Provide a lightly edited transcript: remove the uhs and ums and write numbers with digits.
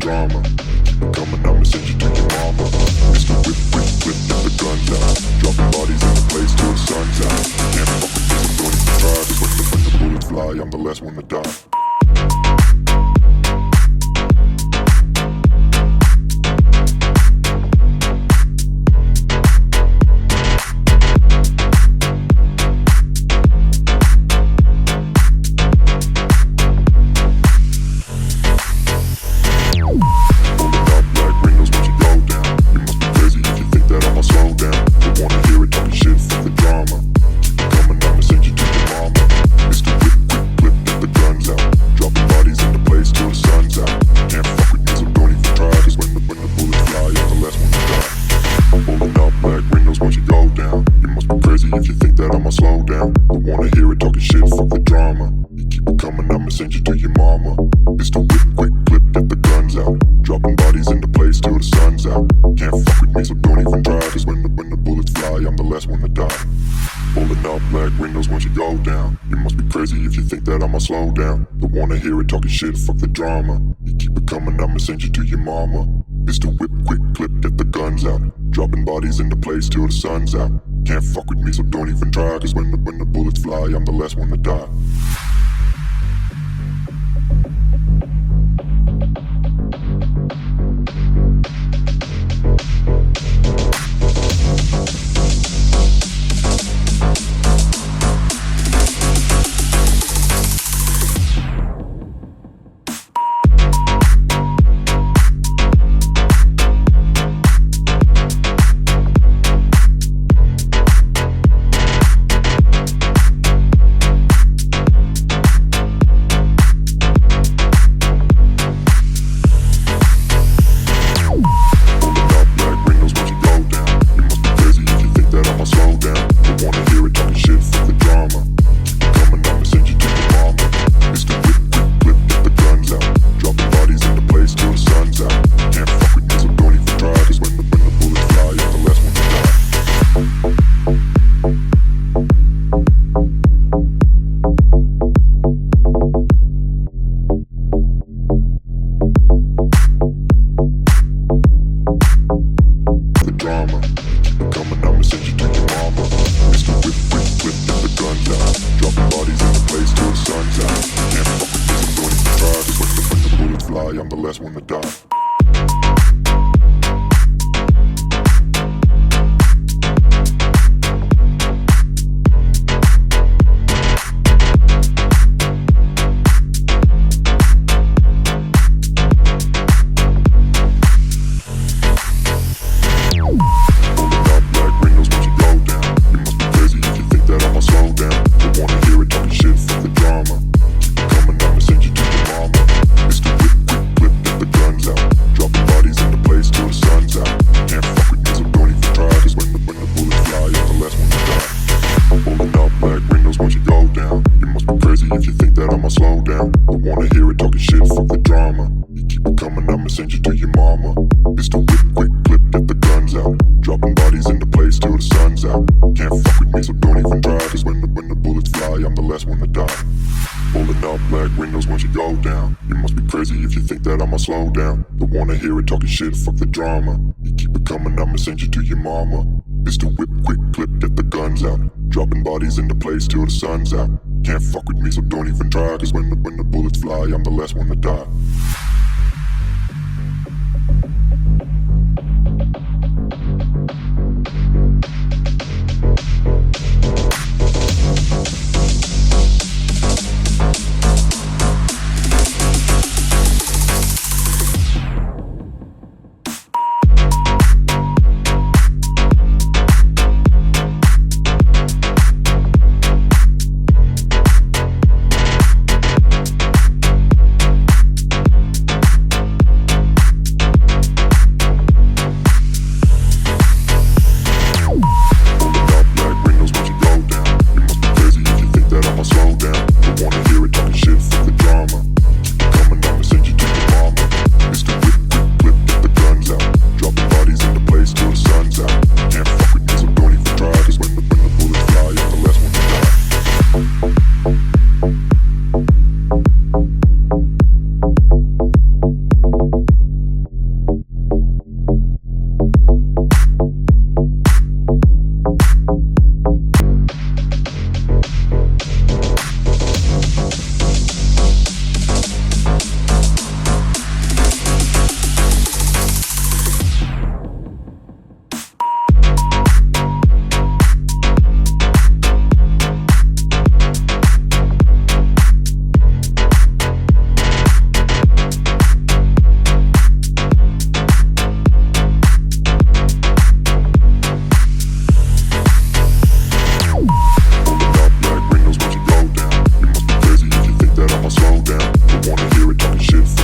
drama. Keep it coming, I'ma send you to your mama. Mr. Whip, whip, whip, get the guns out. Dropping bodies in the place till the sun's out. Can't fuck with this, I'm going to try. Cause when the bullets fly, I'm the last one to die. Slow down, don't wanna hear it talking shit, fuck the drama. You keep it coming, I'ma send you to your mama. Mr. Whip, quick clip, get the guns out. Dropping bodies into place till the sun's out. Can't fuck with me, so don't even try. Cause when the bullets fly, I'm the last one to die. Shit, fuck the drama. You keep it coming, I'ma send you to your mama. Mr. Whip, quick clip, get the guns out. Dropping bodies into place till the sun's out. Can't fuck with me, so don't even try. Cause when the bullets fly, I'm the last one to die. Don't wanna hear it talking shit.